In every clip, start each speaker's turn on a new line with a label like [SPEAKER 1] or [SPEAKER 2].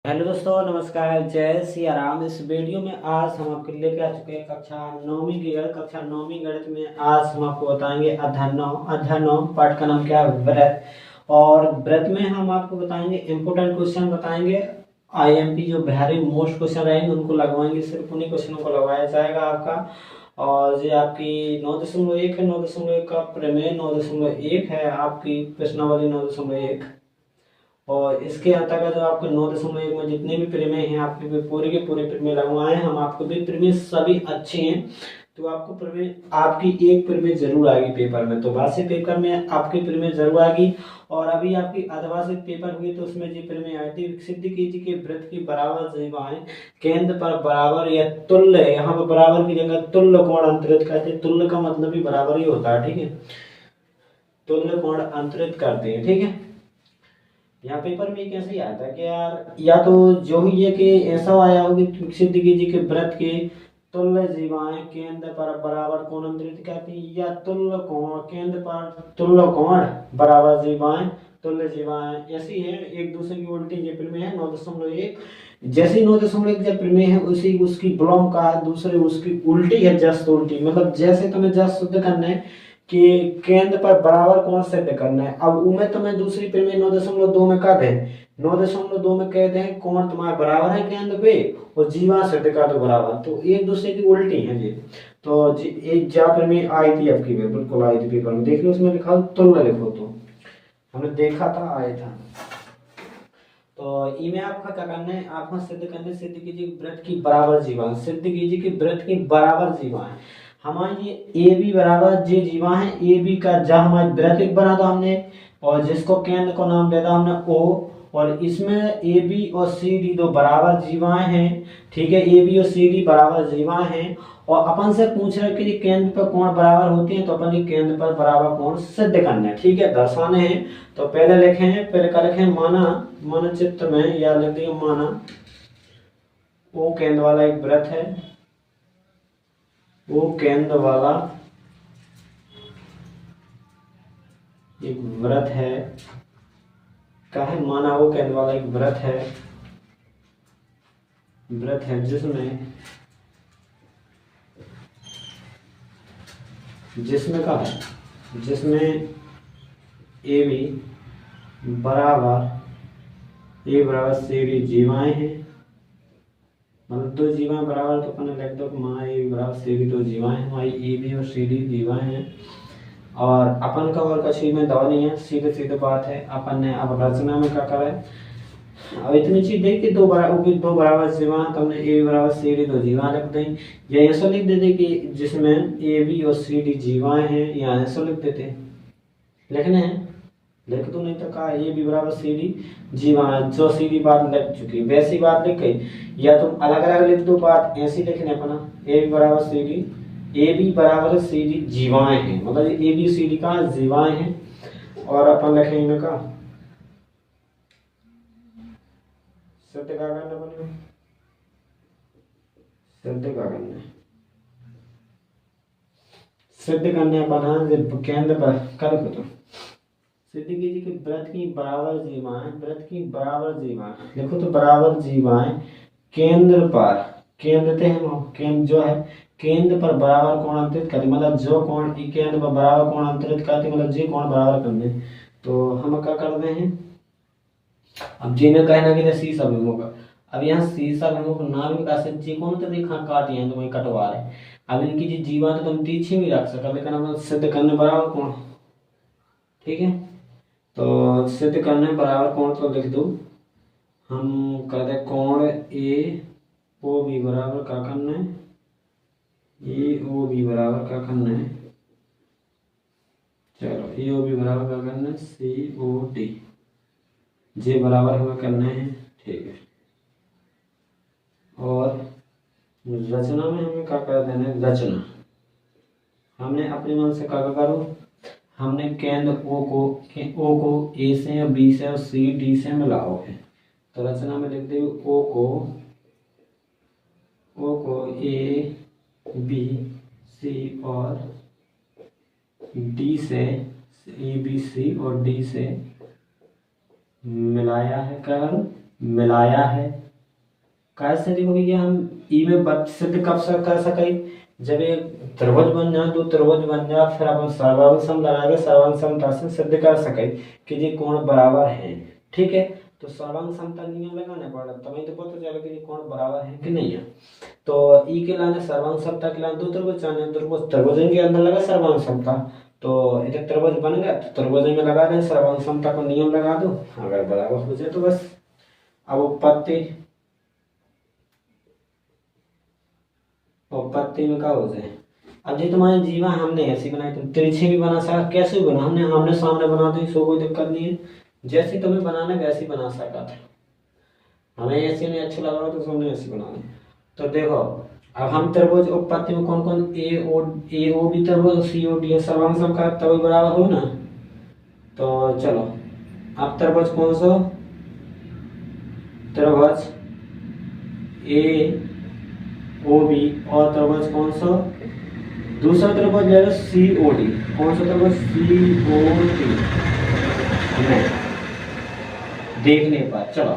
[SPEAKER 1] Hello दोस्तों, नमस्कार। जय सिया राम। इस वीडियो में आज हम आपके लिए लेके आ चुके हैं कक्षा नौवीं गणित में। आज हम आपको बताएंगे अध्याय 9 पाठ का नाम क्या है, व्रत। और व्रत में हम आपको बताएंगे इंपोर्टेंट क्वेश्चन बताएंगे। आईएमपी जो बिहारी मोस्ट क्वेश्चन रहेंगे उनको लगवाएंगे, सिर्फ उन्हीं क्वेश्चनों को लगवाया जाएगा आपका। और ये आपकी 9.1 है, 9.1 का प्रमेय 9.1 है, आपकी प्रश्नावली 9.1। और इसके अंतर्गत जो आपको 9.1 में जितने भी प्रीमियम हैं आपके भी पूरे के पूरे प्रीमियम लगवाए हैं हम। आपको भी प्रीमियम सभी अच्छे हैं, तो आपको प्रीमियम आपकी एक प्रीमियम जरूर आएगी पेपर में। तो वार्षिक पेपर में आपकी प्रीमियम जरूर आएगी। और अभी आपकी अर्धवार्षिक पेपर हुई तो उसमें जी प्रीमियम आई थी, सिद्ध कीजिए कि वृत्त की बराबर जीवाएं केंद्र पर बराबर या तुल्य, यहाँ पर बराबर की जगह तुल्य कोण अंतरित करते हैं। तुल्य का मतलब भी बराबर ही होता है, ठीक है। तुल्य कोण अंतरित करते हैं, ठीक है। यहाँ पेपर में कैसे ही आता है कि यार या तो जो ही है कि ऐसा आया होगी सिद्ध कीजिए कि वृत्त के तुल्य जीवाएं केंद्र पर बराबर कोण अंतरित करती है, या तुल्य कोण केंद्र पर तुल्य कोण बराबर जीवाएं तुल्य जीवाएं ऐसी है एक दूसरे की उल्टी। ये प्रमेय है 9.1। जैसी 9.1 जब प्रमेय है उसी उसकी विलोम का दूसरे उसकी उल्टी है, जस्ट उल्टी। मतलब जैसे तुम्हें जस्ट सिद्ध करना है कि केंद्र पर बराबर कोण सिद्ध करना है। अब उमें तुम्हें दूसरी प्रमेय 9.2 में कह दें, 9.2 में कहते हैं कोण तुम्हारा बराबर है केंद्र पे और जीवा सिद्ध का तो बराबर, तो एक दूसरे की उल्टी है जी। तो एक जा प्रमेय आई थी आपकी में, बिल्कुल आई थी पेपर में, देख लो उसमें लिखा तुल्य लिखो, तो हमने देखा था आया था। तो इनमें आपका क्या करना है, आपको सिद्ध कीजिए वृत्त की बराबर जीवा, सिद्ध कीजिए कि वृत्त की बराबर जीवा है हमारी ये ए बी बराबर जे जीवा है। ए बी का जहाँ हमारे वृत्त बना था हमने, और जिसको केंद्र को नाम देता हमने ओ। और इसमें ए बी और सी डी दो बराबर जीवाएं हैं, ठीक है। ए बी और सी डी बराबर जीवाएं हैं। और अपन से पूछ रहे कि केंद्र पर कोण बराबर होती है, तो अपन ये केंद्र पर बराबर कोण सिद्ध करना है, ठीक है, दर्शाने हैं। तो पहले लिखे हैं, पहले का लिखे माना, मन चित्र में या लिख दिए माना ओ केंद्र वाला एक वृत्त है, वो केंद्र वाला एक वृत्त है, कहे माना वो केंद्र वाला एक वृत्त है जिसमें का है, जिसमें ए बी बराबर ए बराबर सी डी जीवाएं हैं। मतलब दो जीवाएं बराबर, तो अपन लिख दो माना ए बराबर सी डी, दो जीवाएं हैं हमारी ए बी और सी डी जीवाएं हैं। और अपन का और कछुई में दवा नहीं है, सीधे सीधे बात है। अपन ने अब रचना में क्या करा है, अब इतनी चीज देख के दो बराबर जीवा, तो हमने ए बराबर सी डी दो जीवा लिख दें, या ऐसा लिख देते कि जिसमें ए बी और सी डी जीवाएं हैं, या ऐसा लिख देते, लिखने हैं लिख दो, नहीं तो कहा ए बी बराबर सी डी जीवा, जो सी डी बात लिख चुकी वैसी बात लिख गई। या तुम अलग अलग लिख दो बात, ऐसी लिखने अपना ए बी बराबर सी डी, ए बी बराबर सी डी जीवाएं हैं, मतलब ए बी सी डी का जीवाएं हैं। और अपन लिखेंगे इनका सिद्ध का करना बने, सिद्ध करने बना जब केंद्र पर कर दो। सिद्ध कीजिए कि वृत्त की बराबर जीवाएं, वृत्त की बराबर जीवाएं देखो, तो बराबर जीवाएं केंद्र पर, केंद्र थे हम, केंद्र जो है केंद्र पर बराबर कोण अंतरित करते, मतलब जो कोण केंद्र पर बराबर कोण अंतरित करते, मतलब जी कोण बराबर करने। तो हम क्या कर रहे हैं, अब जी ने कहना कि शीर्ष अभिमुख, अब यहाँ शीर्ष अभिमुख नाभिक का जी कोण तो देखा काट है, तो वही कटवा रहे। अब इनकी जी जीवा तो तुम तीछी भी रख सका, लेकिन हम सिद्ध करने बराबर कोण, ठीक है। तो सिद्ध करने बराबर कोण तो लिख दो, हम कहते कोण ए ओ बी बराबर क्या करना है, ए ओ बी बराबर क्या करना है, चलो ए ओ बी बराबर क्या करना है सी ओ डी, जे बराबर हमें करना है, ठीक है। और रचना में हमें क्या कर देना है, रचना हमने अपने मन से क्या करो, हमने केंद्र ओ को ए से और बी से और सी डी से मिलाओ है। तो रचना में लिख दे ओ को ए बी सी और डी से, ए बी सी और डी से मिलाया है कर मिलाया है। कैसे देखो भैया, हम ई में सिद्ध कब से कर सके, जब एक त्रिभुज बन जाए, दो त्रिभुज बन जाए, फिर अपन सर्वांग सम लगाएंगे, सर्वांग समता से सिद्ध कर सके कि ये कोण बराबर हैं। ठीक है, तो सर्वांग समता नियम लगाना पड़ेगा, तभी तो पता चलेगा कि ये कोण बराबर है कि नहीं है। तो ई के लाने सर्वांग समता के लाने दो त्रिभुज चाहिए, त्रिभुज के अंदर लगा सर्वांग समता, तो इधर त्रिभुज बन गया, तो त्रिभुज में लगा दें सर्वांग समता को नियम लगा दो, अगर बराबर हो जाए तो बस। अब उत्पत्ति में क्या हो जाए, अब जी तुम्हारी जीवा हमने ऐसी बनाई, तुम तिरछे भी बना सका, कैसे भी बना, हमने आमने सामने बना दी, सो कोई दिक्कत नहीं है, जैसी तुम्हें बनाना वैसी बना सका था। हमें ऐसी नहीं अच्छा लग रहा तो तुमने ऐसी बना दी। तो देखो, अब हम त्रिभुज उत्पत्ति में कौन कौन ए ओ बी त्रिभुज, सी ओ डी है, सर्वांग सम का तभी बराबर हो ना। तो चलो, अब त्रिभुज कौन सा, त्रिभुज ए ओ बी, और त्रिभुज कौन सा, दूसरा त्रिभुज ले लो सी ओ डी। कौन सा त्रिभुज, सी ओ डी में देखने पर। चलो,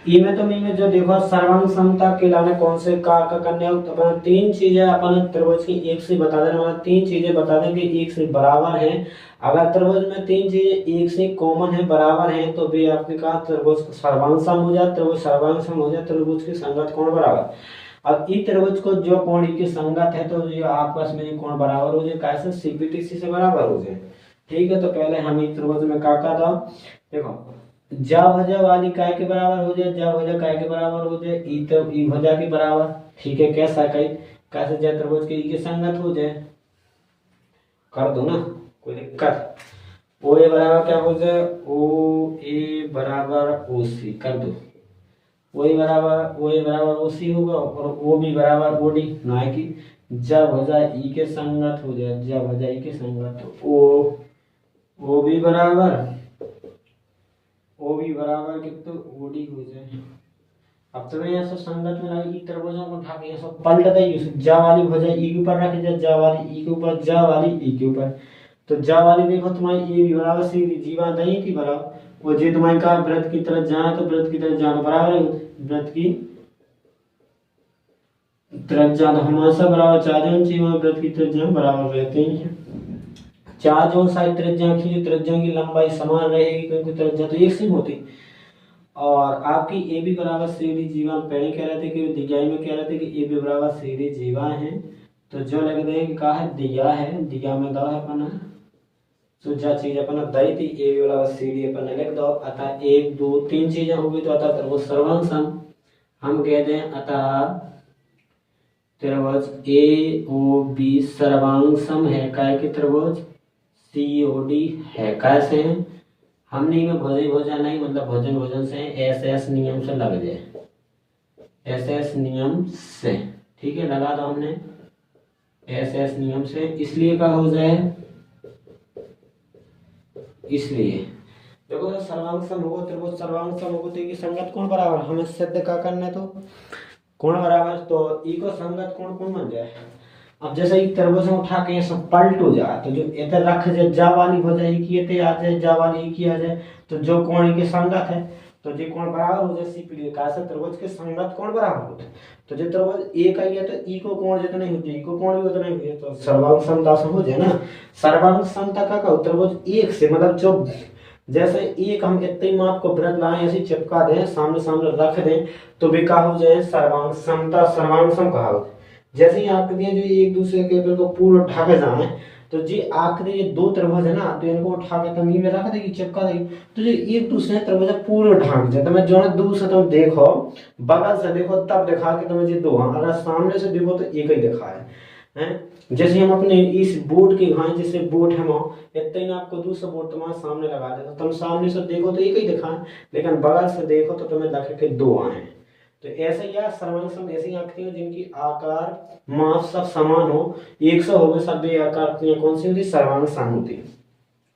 [SPEAKER 1] ई में तो मी में जो देखो सर्वांग समता के लाने कौन से का करने, तो अपन तीन चीजें अपन त्रिभुज की एक से बता देना, मतलब तीन चीजें बता दें कि एक से बराबर हैं। अगर त्रिभुज में तीन चीजें एक से कॉमन है, बराबर हैं, तो भी आपने कहा त्रिभुज सर्वांग सम हो जाए, त्रिभुज सर्वांग सम हो जाए, त्रिभुज की संगत कोण बराबर। अब ई त्रिभुज को जो कोण की संगत है, तो ये आपस में ये कोण बराबर हो जाए, कैसे, सीपीटीसी से बराबर हो जाए। ठीक है, तो पहले हम ई त्रिभुज में क्या था, देखो जा भुजा वाली काय के बराबर हो जाए, जा भुजा काय के बराबर हो जाए, ई तो ई भुजा के बराबर। ठीक है, कैसा कई, कैसे जा त्रिभुज के ई के संगत हो जाए, कर दो ना, कोई दिक्कत। ओ ए बराबर क्या हो जाए, ओ ए बराबर ओ सी, कर दो। ओ ए बराबर ओ सी होगा, और ओ बी बराबर ओ डी, ना कि जा भुजा ई के संगत हो जाए, जा भुजा ई के संगत, ओ बी बराबर कितना, ओडी हो जाए। अब तो यहाँ सब संगत में लगी त्रिभुजों को उठा के सब पलट दे, जा वाली भुजा ई के ऊपर रख दे, जा वाली ई के ऊपर, जा वाली ई के ऊपर। तो जा वाली देखो तुम्हारी ए बराबर सी जीवा नहीं थी बराबर, वो जे तुम्हारी का वृत्त की तरफ जाए, तो वृत्त की तरफ जाना बराबर है, वृत्त की तरफ जाना हमेशा बराबर, चार जीवा वृत्त की तरफ जाना बराबर रहते हैं। चार जोन साइड त्रिज्या की, त्रिज्या की लंबाई समान रहेगी, क्योंकि त्रिज्या तो एक सेम होती। और आपकी ए बी बराबर सी डी जीवा, पहले कह रहे थे कि दिगाई में कह रहे थे कि ए बी बराबर सी डी जीवा है, तो जो लग दें कि कहा है दिया है, दिया में दा है अपना, तो जो चीज अपना दी थी ए बी बराबर सी डी अपन लिख दो। अतः एक दो तीन चीजें होगी, तो अतः त्रिभुज सर्वांग सम हम कह दें, अतः त्रिभुज ए ओ बी सर्वांग सम है, काय के त्रिभुज सी ओ डी है, कैसे हैं, हमने में भोजन नहीं, मतलब भोजन से एस नियम से लग जाए, एस नियम से। ठीक है, लगा दो हमने एस नियम से, इसलिए क्या हो जाए, इसलिए देखो सर्वांग सम होगा, त्रिभुज सर्वांग सम होगा, तो ये संगत कोण बराबर, हमें सिद्ध का करने, तो कोण बराबर, तो ई को संगत कोण कौन बन जाए। अब जैसे एक त्रिभुज में उठा के सब पलट हो जाए, तो जो इधर रख जाए जा वाली हो जाए, की आ जाए, जा वाली की आ जाए, तो जो कोण के संगत है, तो जो कोण बराबर हो जाए, सीपी कैसे त्रिभुज के संगत कोण बराबर होते, तो जो त्रिभुज ए का ही है, तो ई को कोण जितना ही हो जाए, ई को कोण भी उतना ही हो जाए, तो सर्वांग समता से हो जाए ना। सर्वांग समता का कहो त्रिभुज एक से, मतलब जो जैसे एक हम इतने माप को वृत्त लाए ऐसे चिपका दें, सामने सामने रख दें, तो भी का हो जाए सर्वांग समता, सर्वांग सम कहा हो। जैसे ही आकृतियां जो एक दूसरे के बिल्कुल पूर्ण ढक जाए, तो जी आकृति ये दो त्रिभुज है ना, तो इनको उठा के तमी में रख देगी, चिपका देगी, तो जो एक दूसरे त्रिभुज पूर्ण ढक जाए, तो मैं जो है दूर से तुम देखो, बगल से देखो तब दिखा के तुम्हें जी दो, अगर सामने से देखो तो एक ही दिखा है। जैसे हम अपने इस बोर्ड के घाय, जैसे बोर्ड है वहां इतने ही आपको दूसरा बोर्ड तुम्हारे सामने लगा देता, तुम सामने से देखो तो एक ही दिखा है, लेकिन बगल से देखो तो तुम्हें लगे के दो आए। तो ऐसे ही सर्वांग सम ऐसी आकृतियां जिनकी आकार माप सब समान हो, 100 हो गए सब आकृतियां कौन सी होती, सर्वांग सम होती।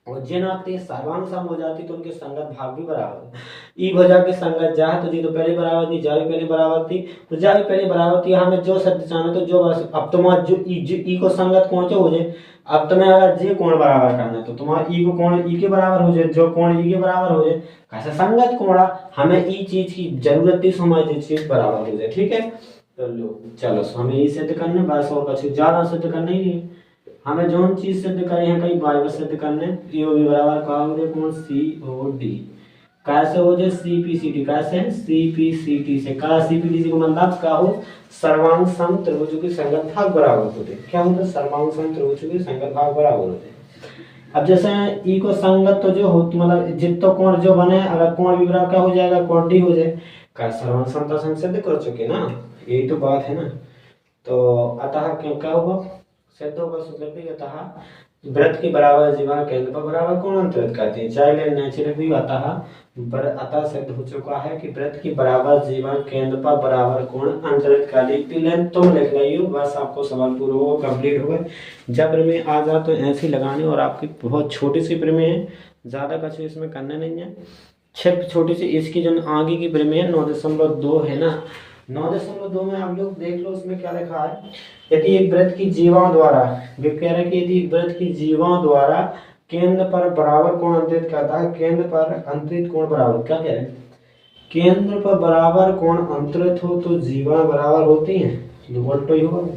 [SPEAKER 1] और जिन आकृतियां सर्वांग सम हो जाती तो उनके संगत भाग भी बराबर। ई भुजा की संगत जा तो जी तो पहले बराबर थी, जा भी पहले बराबर थी, तो जा भी पहले बराबर थी। हमें जो शब्द चाहना तो जो बस अब तुम्हारा जो ई को संगत कौन से हो जाए। अब तुम्हें अगर जे कोण बराबर करना है तो तुम्हारा ई को कोण ई के बराबर हो जाए, जो कोण ई के बराबर हो जाए। कैसे संगत कोण, हमें ई चीज की जरूरत थी, हमारी चीज बराबर हो जाए। ठीक है, चलो हमें ई सिद्ध करने बस, और कुछ ज्यादा सिद्ध करना ही नहीं। हमें जो चीज सिद्ध करी है कई बार सिद्ध करने, ई ओ बी बराबर का हो जाए कौन सी ओ डी। कैसे हो जाए सीपीसीटी, कैसे सीपीसीटी से का सीपीसीटी को मतलब का हो सर्वांग सम त्रिभुजों के संगत भाग बराबर होते। क्या होता है, सर्वांग सम त्रिभुजों के संगत भाग बराबर होते। अब जैसे ई को संगत तो जो हो मतलब जितना कोण जो बने, अगर कोण भी बराबर का हो जाएगा कोण डी हो जाए। का सर्वांग समता संग सिद्ध कर चुके ना, यही तो बात है ना। तो अतः क्यों क्या हुआ सिद्ध होगा, मतलब भी अतः वृत्त के बराबर जीवा केंद्र पर बराबर कोण अंतरित करते हैं। चाइल्ड नेचुरल भी अतः सिद्ध हो चुका है कि वृत्त की बराबर जीवा केंद्र पर बराबर कोण अंतरित कर। तुम लिख रही हो बस, आपको सवाल पूरा हो कंप्लीट हो गए। जब प्रमेय आ जाए तो ऐसे लगाने, और आपकी बहुत छोटी सी प्रमेय है, ज्यादा कुछ इसमें करना नहीं है, सिर्फ छोटी सी इसकी जो आगे की प्रमेय 9.2 है ना, 9.2 में आप लोग देख लो उसमें क्या लिखा है। यदि एक वृत्त की जीवाओं द्वारा, वे कह रहे हैं कि यदि एक वृत्त की जीवाओं द्वारा केंद्र पर बराबर कोण अंतरित करता है, केंद्र पर अंतरित कोण बराबर, क्या कह रहे हैं, केंद्र पर बराबर कोण अंतरित हो तो जीवा बराबर होती हैं, उल्टो ही होगा।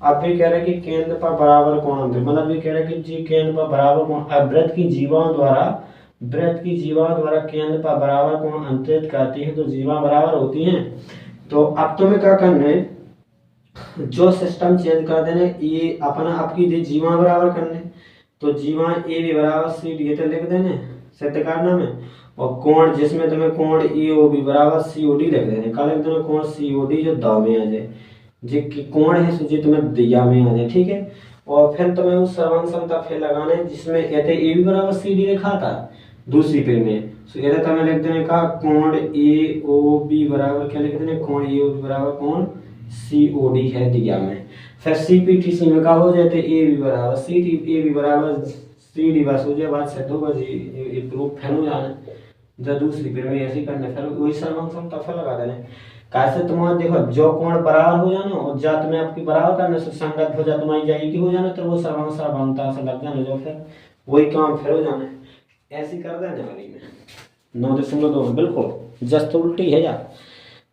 [SPEAKER 1] अब भी कह रहे हैं कि केंद्र पर बराबर कोण अंतरित, मतलब ये कह रहे हैं कि जी केंद्र पर बराबर कोण, वृत्त की जीवाओं द्वारा केंद्र पर बराबर कोण अंतरित करती है तो जीवा बराबर होती हैं। तो अब तुम्हें क्या करना है, जो सिस्टम चेंज कर देने, ये अपना आपकी जीवा बराबर करने, तो जीवा ए बी बराबर सी डी तो लिख देने सिद्ध करना में, और कोण जिसमें तुम्हें कोण ए ओ बी बराबर सी ओ डी लिख देने। क्या लिख देना, कोण सी ओ डी जो दाव में आ जाए, जो कोण है सूची तुम्हें दिया में आ जाए। ठीक है, और फिर तुम्हें उस सर्वांग समता फिर लगाने जिसमें ए बी बराबर सी डी लिखा था दूसरी पेज में, तो ये तुम्हें लिख देने का कोण ए ओ बी बराबर क्या लिख देने, कोण ए ओ बी बराबर कोण सी ओ डी है दिया में। फिर सीपीटीसी में क्या हो जाते, ए बी बराबर सी डी, ए बी बराबर सी डी, बस हो जाए बात सेट होगा जी, ये प्रूफ फिर हो जाना। जब दूसरी पेज में ऐसे करने फिर वही सर्वांग समता फिर लगा देने। कैसे तुम्हारा देखो जो कोण बराबर हो जाना और जात में आपकी बराबर करने से संगत हो जाए, तुम्हारी जाएगी हो जाना, तो वो सर्वांग सर्वांगता से लग जाना, जो फिर वही काम फिर हो जाना। ऐसी कर देने वाली में 9.2 में बिल्कुल जस्ट उल्टी है यार।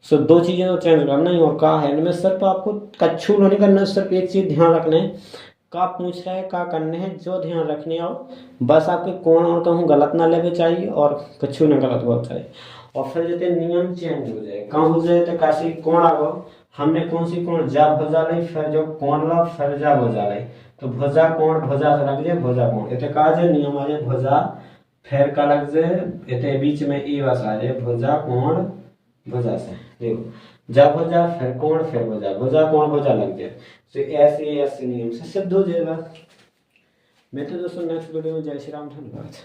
[SPEAKER 1] सो दो चीजें तो चेंज करना ही, और का है इनमें सिर्फ आपको कच्छू नहीं करना, सिर्फ एक चीज ध्यान रखना है, का पूछ रहा है का करने हैं, जो ध्यान रखने आओ बस आपके कोण और कहूँ गलत ना लगे चाहिए और कच्छू ना गलत हुआ चाहिए। और फिर जैसे नियम चेंज हो जाए, कहाँ हो जाए तो कैसी कोण आ गो, हमने कौन सी कोण जा भुजा ली, फिर जो कोण ला फिर जा भुजा ली, तो भुजा कोण भुजा से लग जाए भुजा कोण, इतने का नियम आ जाए भुजा फिर का लग जाए, इतने बीच में ई बस आ जाए भुजा कोण भुजा से, देखो जा भुजा फिर कोण फिर भुजा, भुजा कोण भुजा लग जाए, तो ऐसे नियम से सिद्ध हो जाएगा। मैं तो दोस्तों नेक्स्ट वीडियो में, जय श्री राम, धन्यवाद।